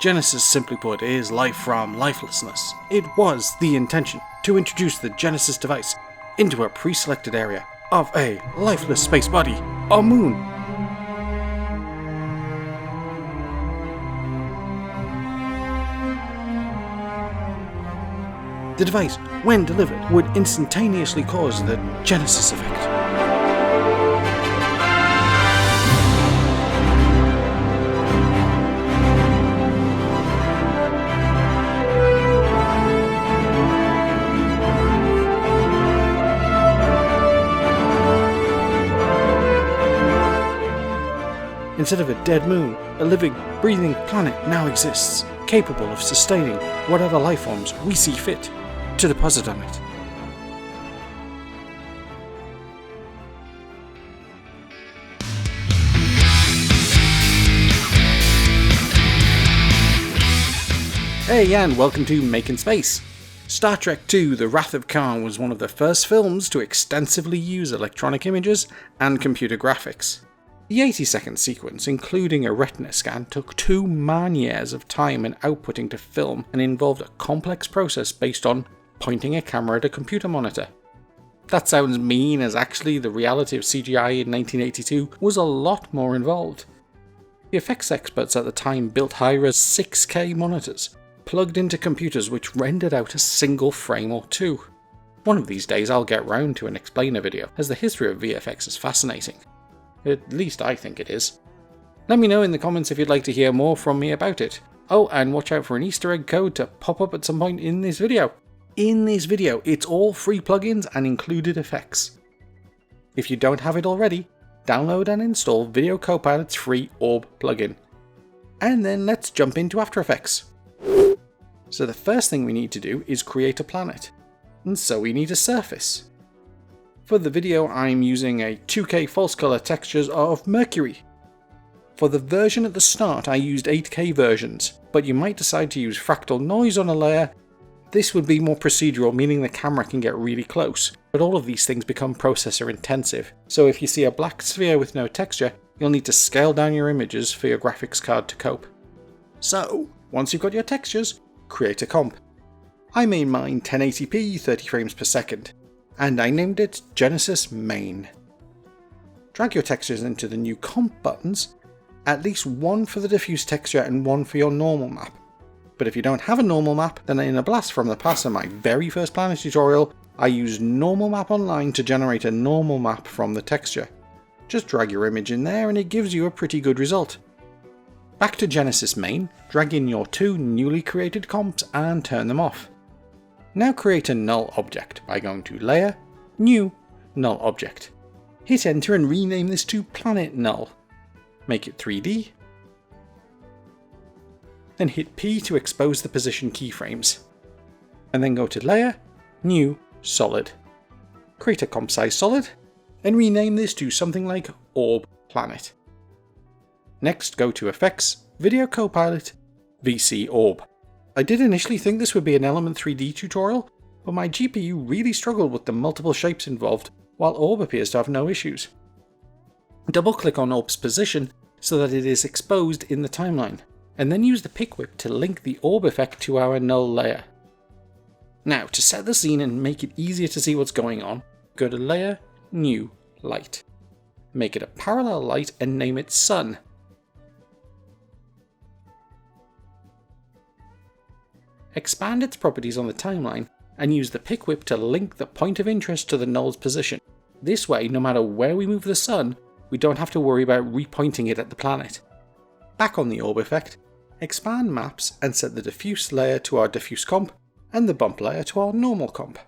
Genesis, simply put, is life from lifelessness. It was the intention to introduce the Genesis device into a pre-selected area of a lifeless space body, a moon. The device, when delivered, would instantaneously cause the Genesis effect. Instead of a dead moon, a living, breathing planet now exists, capable of sustaining whatever life forms we see fit to deposit on it. Hey, and welcome to Making Space. Star Trek II: The Wrath of Khan was one of the first films to extensively use electronic images and computer graphics. The 80-second sequence, including a retina scan, took 2 man-years of time and outputting to film and involved a complex process based on pointing a camera at a computer monitor. That sounds mean, as actually the reality of CGI in 1982 was a lot more involved. The effects experts at the time built high-res 6K monitors, plugged into computers which rendered out a single frame or two. One of these days I'll get round to an explainer video, as the history of VFX is fascinating. At least I think it is. Let me know in the comments if you'd like to hear more from me about it. Oh, and watch out for an Easter egg code to pop up at some point in this video. In this video, it's all free plugins and included effects. If you don't have it already, download and install Video Copilot's free Orb plugin. And then let's jump into After Effects. So the first thing we need to do is create a planet. And so we need a surface. For the video, I'm using a 2K false color textures of Mercury. For the version at the start, I used 8K versions, but you might decide to use fractal noise on a layer. This would be more procedural, meaning the camera can get really close, but all of these things become processor intensive. So if you see a black sphere with no texture, you'll need to scale down your images for your graphics card to cope. So, once you've got your textures, create a comp. I made mine 1080p 30 frames per second. And I named it Genesis Main. Drag your textures into the new comp buttons, at least one for the diffuse texture and one for your normal map. But if you don't have a normal map, then in a blast from the past of my very first planet tutorial, I used normal map online to generate a normal map from the texture. Just drag your image in there and it gives you a pretty good result. Back to Genesis Main, drag in your 2 newly created comps and turn them off. Now create a null object by going to Layer, New, Null Object. Hit enter and rename this to Planet Null. Make it 3D. Then hit P to expose the position keyframes. And then go to Layer, New, Solid. Create a comp size solid and rename this to something like Orb Planet. Next go to Effects, Video Copilot, VC Orb. I did initially think this would be an Element 3D tutorial, but my GPU really struggled with the multiple shapes involved, while Orb appears to have no issues. Double click on Orb's position so that it is exposed in the timeline, and then use the pick whip to link the Orb effect to our null layer. Now, to set the scene and make it easier to see what's going on, go to Layer, New, Light. Make it a parallel light and name it Sun. Expand its properties on the timeline and use the pick whip to link the point of interest to the null's position. This way, no matter where we move the sun, we don't have to worry about repointing it at the planet. Back on the orb effect, expand maps and set the diffuse layer to our diffuse comp and the bump layer to our normal comp.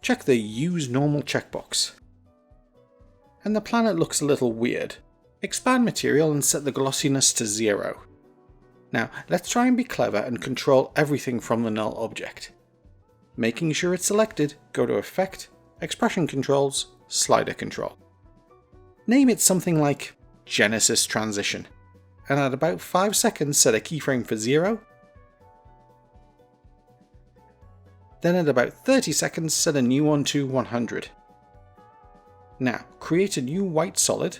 Check the Use Normal checkbox. And the planet looks a little weird. Expand material and set the glossiness to 0. Now, let's try and be clever and control everything from the null object. Making sure it's selected, go to Effect, Expression Controls, Slider Control. Name it something like Genesis Transition, and at about 5 seconds set a keyframe for 0. Then at about 30 seconds set a new one to 100. Now, create a new white solid.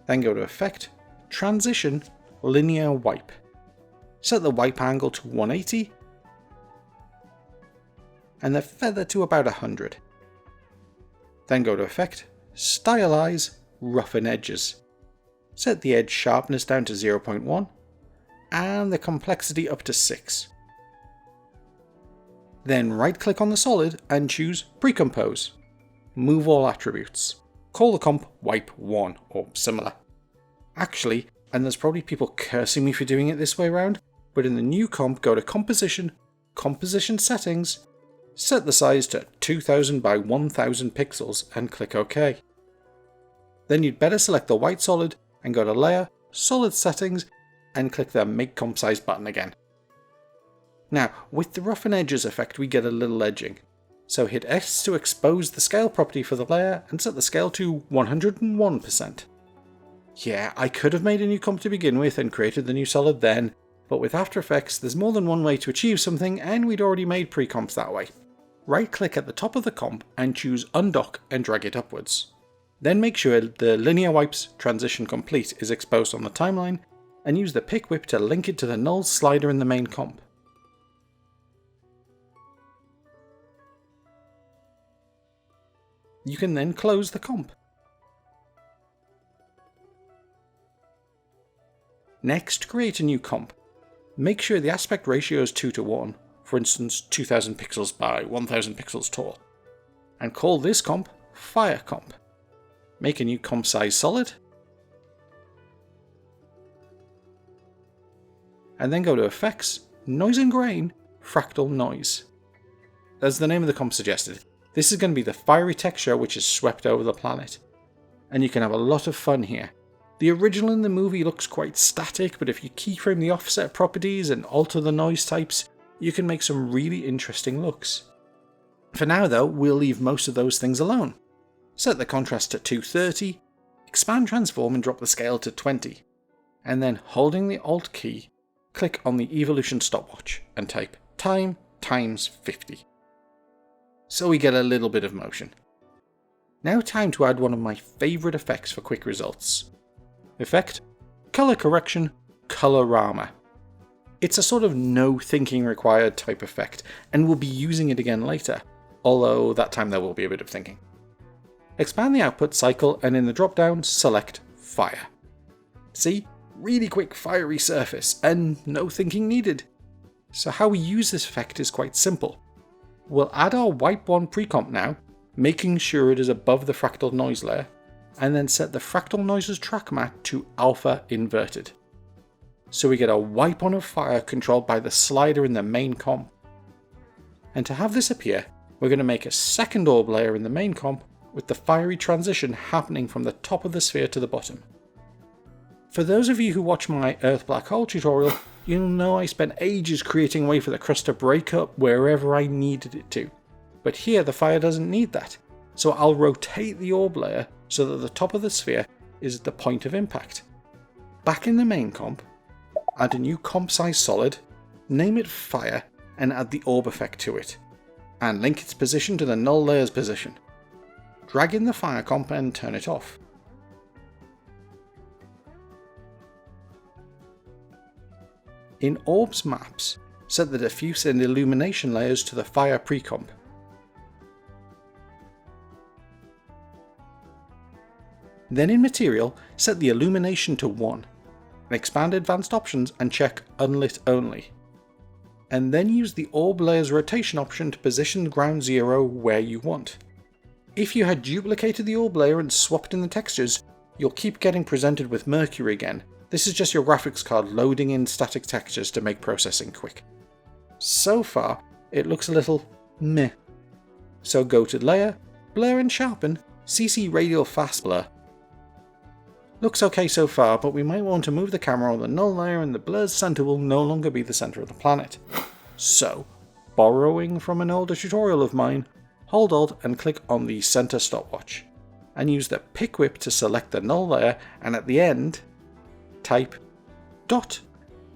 Then go to Effect, Transition, Linear Wipe. Set the wipe angle to 180 and the feather to about 100. Then go to Effect, Stylize, Roughen Edges. Set the edge sharpness down to 0.1 and the complexity up to 6. Then right click on the solid and choose Precompose. Move all attributes. Call the comp Wipe 1 or similar. Actually, and there's probably people cursing me for doing it this way around, but in the new comp go to Composition, Composition Settings, set the size to 2000 by 1000 pixels and click OK. Then you'd better select the white solid and go to Layer, Solid Settings and click the Make Comp Size button again. Now, with the Roughen Edges effect we get a little edging. So hit S to expose the scale property for the layer and set the scale to 101%. Yeah, I could have made a new comp to begin with and created the new solid then, but with After Effects there's more than one way to achieve something and we'd already made pre-comps that way. Right click at the top of the comp and choose Undock and drag it upwards. Then make sure the Linear Wipes Transition Complete is exposed on the timeline and use the pick whip to link it to the null slider in the main comp. You can then close the comp. Next, create a new comp. Make sure the aspect ratio is 2:1, for instance 2000 pixels by 1000 pixels tall, and call this comp Fire Comp. Make a new comp size solid, and then go to Effects, Noise and Grain, Fractal Noise. As the name of the comp suggested, this is going to be the fiery texture which is swept over the planet, and you can have a lot of fun here. The original in the movie looks quite static, but if you keyframe the offset properties and alter the noise types, you can make some really interesting looks. For now though, we'll leave most of those things alone. Set the contrast to 230, expand transform and drop the scale to 20, and then holding the Alt key, click on the evolution stopwatch and type time times 50. So we get a little bit of motion. Now time to add one of my favourite effects for quick results. Effect, Color Correction, Colorama. It's a sort of no thinking required type effect, and we'll be using it again later, although that time there will be a bit of thinking. Expand the output cycle and in the drop down select Fire. See? Really quick fiery surface, and no thinking needed. So how we use this effect is quite simple. We'll add our Wipe 1 pre-comp now, making sure it is above the fractal noise layer, and then set the fractal noises track matte to alpha inverted. So we get a wipe on of fire controlled by the slider in the main comp. And to have this appear, we're going to make a second orb layer in the main comp with the fiery transition happening from the top of the sphere to the bottom. For those of you who watch my Earth Black Hole tutorial, you'll know I spent ages creating a way for the crust to break up wherever I needed it to. But here the fire doesn't need that, so I'll rotate the orb layer so that the top of the sphere is at the point of impact. Back in the main comp, add a new comp size solid, name it Fire, and add the orb effect to it, and link its position to the null layer's position. Drag in the fire comp and turn it off. In Orbs Maps, set the diffuse and illumination layers to the fire pre-comp. Then in Material, set the illumination to 1, and expand advanced options and check Unlit Only. And then use the Orb Layers rotation option to position ground zero where you want. If you had duplicated the orb layer and swapped in the textures, you'll keep getting presented with Mercury again. This is just your graphics card loading in static textures to make processing quick. So far, it looks a little meh. So go to Layer, Blur and Sharpen, CC Radial Fast Blur. Looks okay so far, but we might want to move the camera on the null layer and the blur's center will no longer be the center of the planet. So, borrowing from an older tutorial of mine, hold Alt and click on the center stopwatch, and use the pick whip to select the null layer, and at the end, type dot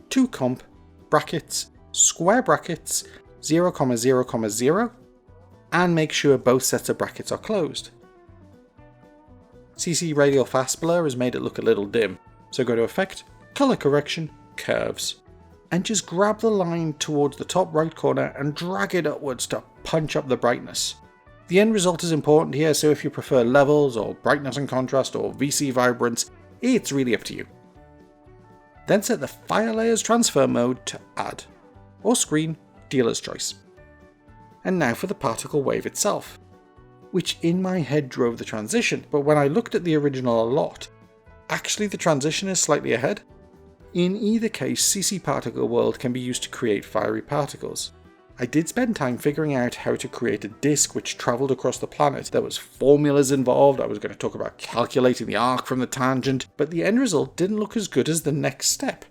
2 comp brackets square brackets 0, 0, 0, and make sure both sets of brackets are closed. CC Radial Fast Blur has made it look a little dim, so go to Effect, Color Correction, Curves, and just grab the line towards the top right corner and drag it upwards to punch up the brightness. The end result is important here, so if you prefer levels or brightness and contrast or VC vibrance, it's really up to you. Then set the Fire Layers Transfer mode to Add, or Screen, dealer's choice. And now for the particle wave itself, which in my head drove the transition, but when I looked at the original a lot, actually the transition is slightly ahead. In either case, CC Particle World can be used to create fiery particles. I did spend time figuring out how to create a disk which travelled across the planet. There was formulas involved, I was going to talk about calculating the arc from the tangent, but the end result didn't look as good as the next step.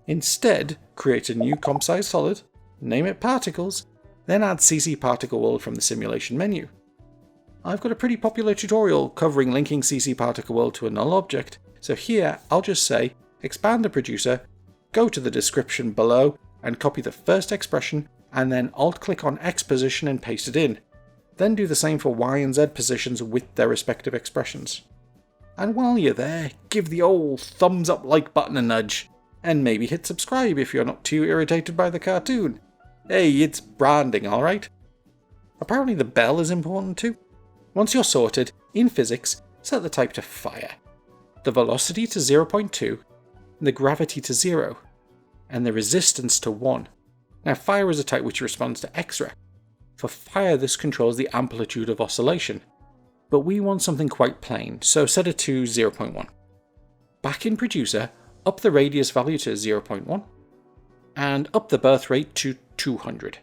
Instead, create a new comp size solid, name it Particles, then add CC Particle World from the simulation menu. I've got a pretty popular tutorial covering linking CC Particle World to a null object, so here I'll just say expand the producer, go to the description below and copy the first expression, and then alt-click on X position and paste it in. Then do the same for Y and Z positions with their respective expressions. And while you're there, give the old thumbs up like button a nudge, and maybe hit subscribe if you're not too irritated by the cartoon. Hey, it's branding, alright? Apparently the bell is important too. Once you're sorted, in physics, set the type to fire, the velocity to 0.2, the gravity to 0, and the resistance to 1. Now fire is a type which responds to X-ray. For fire this controls the amplitude of oscillation, but we want something quite plain, so set it to 0.1. Back in producer, up the radius value to 0.1, and up the birth rate to 200.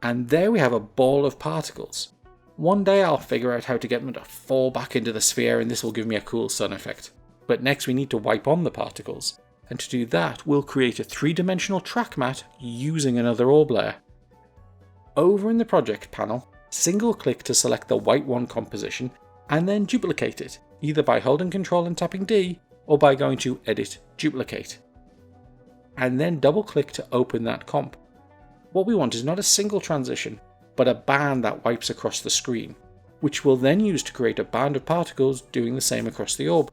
And there we have a ball of particles. One day I'll figure out how to get them to fall back into the sphere and this will give me a cool sun effect. But next we need to wipe on the particles, and to do that we'll create a 3-dimensional track matte using another orb layer. Over in the project panel, single click to select the white one composition and then duplicate it, either by holding Ctrl and tapping D or by going to Edit, Duplicate. And then double click to open that comp. What we want is not a single transition, but a band that wipes across the screen, which we'll then use to create a band of particles doing the same across the orb.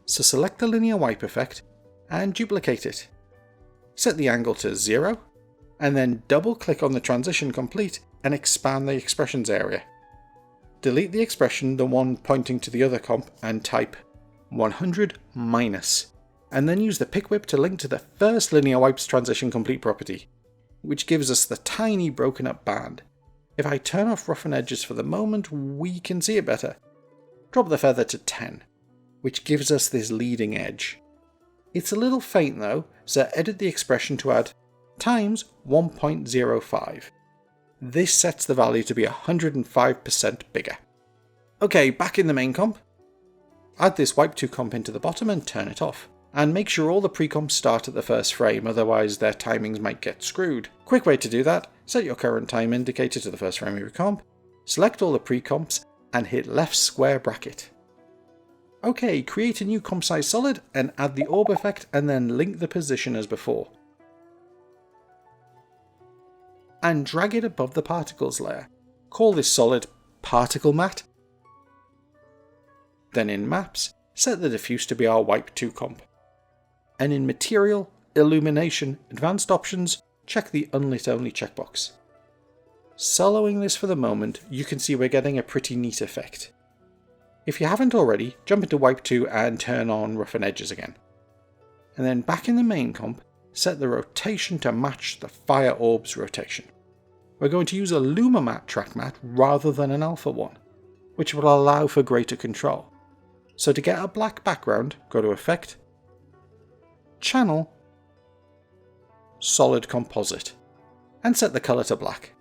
So select the linear wipe effect and duplicate it. Set the angle to 0, and then double click on the transition complete and expand the expressions area. Delete the expression, the one pointing to the other comp, and type 100 minus, and then use the pick whip to link to the first linear wipes transition complete property, which gives us the tiny broken up band. If I turn off roughen edges for the moment, we can see it better. Drop the feather to 10, which gives us this leading edge. It's a little faint though, so edit the expression to add times 1.05. This sets the value to be 105% bigger. Okay, back in the main comp. Add this wipe to comp into the bottom and turn it off. And make sure all the pre-comps start at the first frame, otherwise their timings might get screwed. Quick way to do that, set your current time indicator to the first frame of your comp, select all the pre-comps and hit left square bracket. Okay, create a new comp size solid and add the orb effect and then link the position as before. And drag it above the particles layer. Call this solid Particle Matte. Then in Maps, set the diffuse to be our Wipe 2 comp. And in Material, Illumination, Advanced Options, check the Unlit Only checkbox. Soloing this for the moment, you can see we're getting a pretty neat effect. If you haven't already, jump into Wipe 2 and turn on Roughen Edges again. And then back in the main comp, set the rotation to match the Fire Orb's rotation. We're going to use a Luma Matte track matte rather than an Alpha one, which will allow for greater control. So to get a black background, go to Effect, Channel, Solid Composite, and set the colour to black.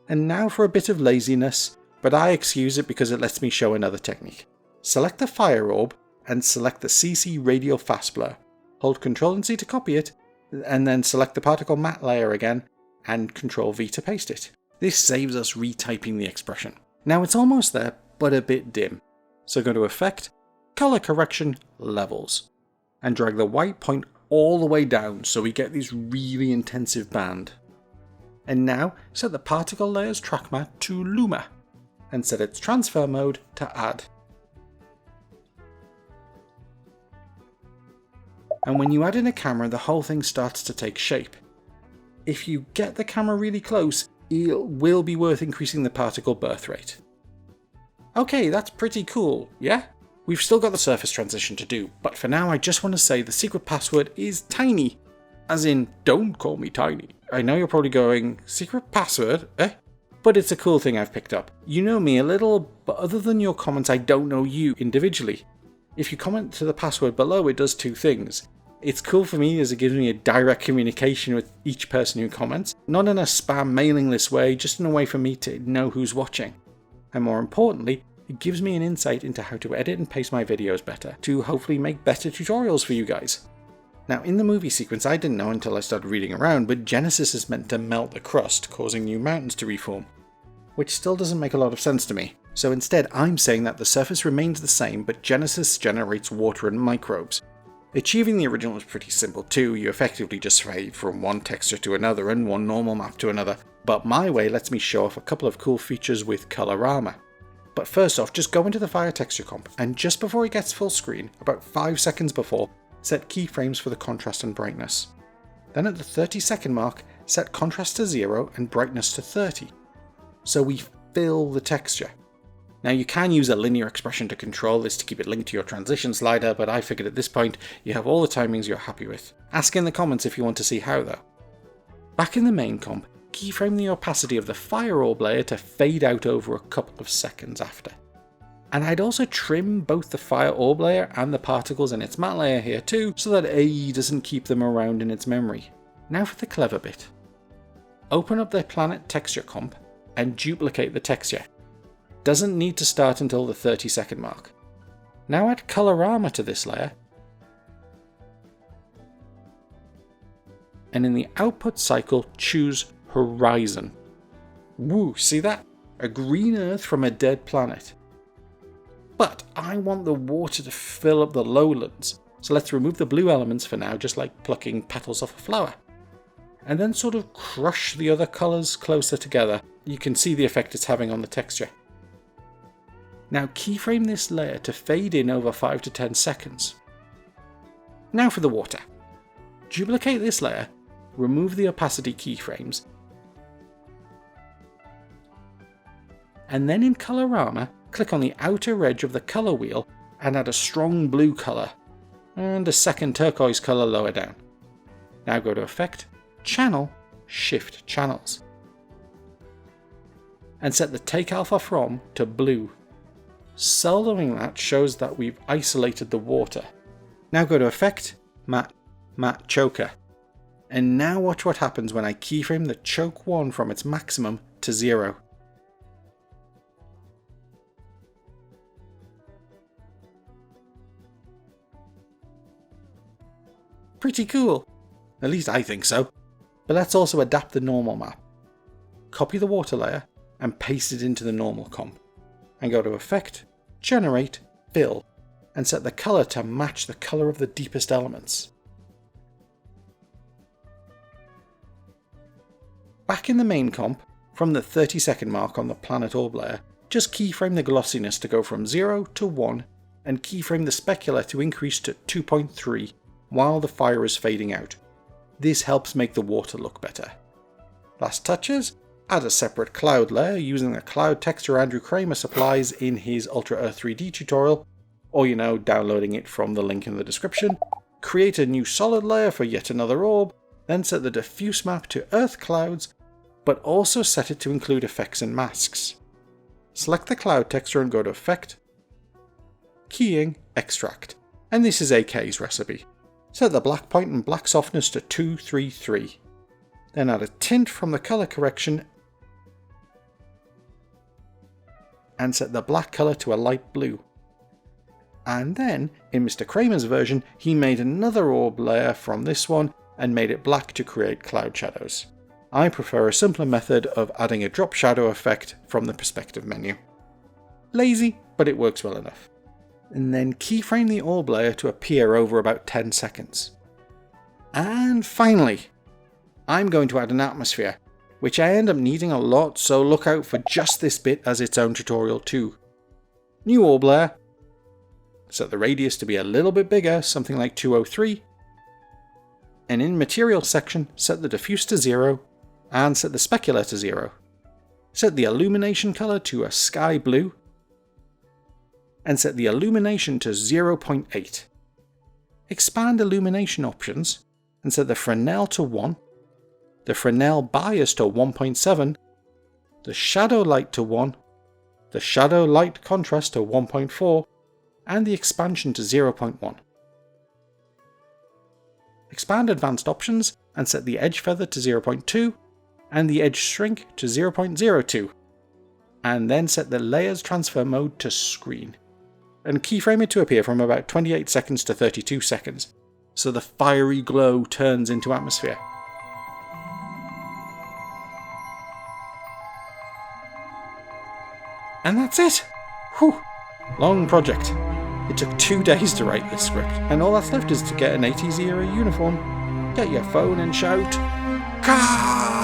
And now for a bit of laziness, but I excuse it because it lets me show another technique. Select the Fire Orb and select the CC Radial Fast Blur. Hold Ctrl and C to copy it, and then select the Particle Matte layer again and Ctrl V to paste it. This saves us retyping the expression. Now it's almost there, but a bit dim. So go to Effect, Color Correction, Levels, and drag the white point all the way down so we get this really intensive band. And now set the particle layers track matte to Luma. and set its transfer mode to add. And when you add in a camera, the whole thing starts to take shape. If you get the camera really close, it will be worth increasing the particle birth rate. Okay, that's pretty cool, yeah? We've still got the surface transition to do, but for now I just want to say the secret password is tiny. As in, don't call me tiny. I know you're probably going, secret password, eh? But it's a cool thing I've picked up. You know me a little, but other than your comments, I don't know you individually. If you comment to the password below, it does two things. It's cool for me as it gives me a direct communication with each person who comments, not in a spam mailing list way, just in a way for me to know who's watching. And more importantly, it gives me an insight into how to edit and paste my videos better, to hopefully make better tutorials for you guys. Now in the movie sequence, I didn't know until I started reading around, but Genesis is meant to melt the crust, causing new mountains to reform, which still doesn't make a lot of sense to me. So instead I'm saying that the surface remains the same, but Genesis generates water and microbes. Achieving the original is pretty simple too, you effectively just fade from one texture to another and one normal map to another, but my way lets me show off a couple of cool features with Colorama. But first off, just go into the Fire texture comp, and just before it gets full screen, about 5 seconds before, set keyframes for the contrast and brightness. Then at the 30-second mark, set contrast to 0 and brightness to 30. So we fill the texture. Now you can use a linear expression to control this to keep it linked to your transition slider, but I figured at this point you have all the timings you're happy with. Ask in the comments if you want to see how though. Back in the main comp, keyframe the opacity of the fire orb layer to fade out over a couple of seconds after. And I'd also trim both the fire orb layer and the particles in its matte layer here too, so that AE doesn't keep them around in its memory. Now for the clever bit. Open up the planet texture comp and duplicate the texture. Doesn't need to start until the 30-second mark. Now add Colorama to this layer, and in the output cycle choose Horizon. Woo, see that? A green Earth from a dead planet. But I want the water to fill up the lowlands, so let's remove the blue elements for now, just like plucking petals off a flower. And then sort of crush the other colours closer together. You can see the effect it's having on the texture. Now keyframe this layer to fade in over 5 to 10 seconds. Now for the water. Duplicate this layer, remove the opacity keyframes, and then in Colorama, click on the outer edge of the colour wheel and add a strong blue colour, and a second turquoise colour lower down. Now go to Effect, Channel, Shift Channels, and set the Take Alpha From to blue. Soloing that shows that we've isolated the water. Now go to Effect, Matte, Matte Choker, and now watch what happens when I keyframe the choke 1 from its maximum to 0. Pretty cool. At least I think so. But let's also adapt the normal map. Copy the water layer and paste it into the normal comp. And go to Effect, Generate, Fill, and set the colour to match the colour of the deepest elements. Back in the main comp, from the 30-second mark on the planet orb layer, just keyframe the glossiness to go from 0 to 1 and keyframe the specular to increase to 2.3 while the fire is fading out. This helps make the water look better. Last touches, add a separate cloud layer using the cloud texture Andrew Kramer supplies in his Ultra Earth 3D tutorial, or downloading it from the link in the description. Create a new solid layer for yet another orb, then set the diffuse map to Earth clouds, but also set it to include effects and masks. Select the cloud texture and go to Effect, Keying, Extract, and this is AK's recipe. Set the black point and black softness to 233. Then add a tint from the colour correction and set the black colour to a light blue. And then, in Mr. Kramer's version, he made another orb layer from this one and made it black to create cloud shadows. I prefer a simpler method of adding a drop shadow effect from the perspective menu. Lazy, but it works well enough. And then keyframe the orb layer to appear over about 10 seconds. And finally, I'm going to add an atmosphere. which I end up needing a lot, so look out for just this bit as its own tutorial too. New orb layer. Set the radius to be a little bit bigger, something like 203. And in material section, set the diffuse to 0 and set the specular to 0. Set the illumination color to a sky blue and set the illumination to 0.8. Expand illumination options and set the Fresnel to 1, the Fresnel bias to 1.7, the shadow light to 1, the shadow light contrast to 1.4, and the expansion to 0.1. Expand advanced options and set the edge feather to 0.2 and the edge shrink to 0.02, and then set the layers transfer mode to screen, and keyframe it to appear from about 28 seconds to 32 seconds, so the fiery glow turns into atmosphere. And that's it! Whew! Long project. It took 2 days to write this script, and all that's left is to get an 80s era uniform, get your phone and shout, "Car!"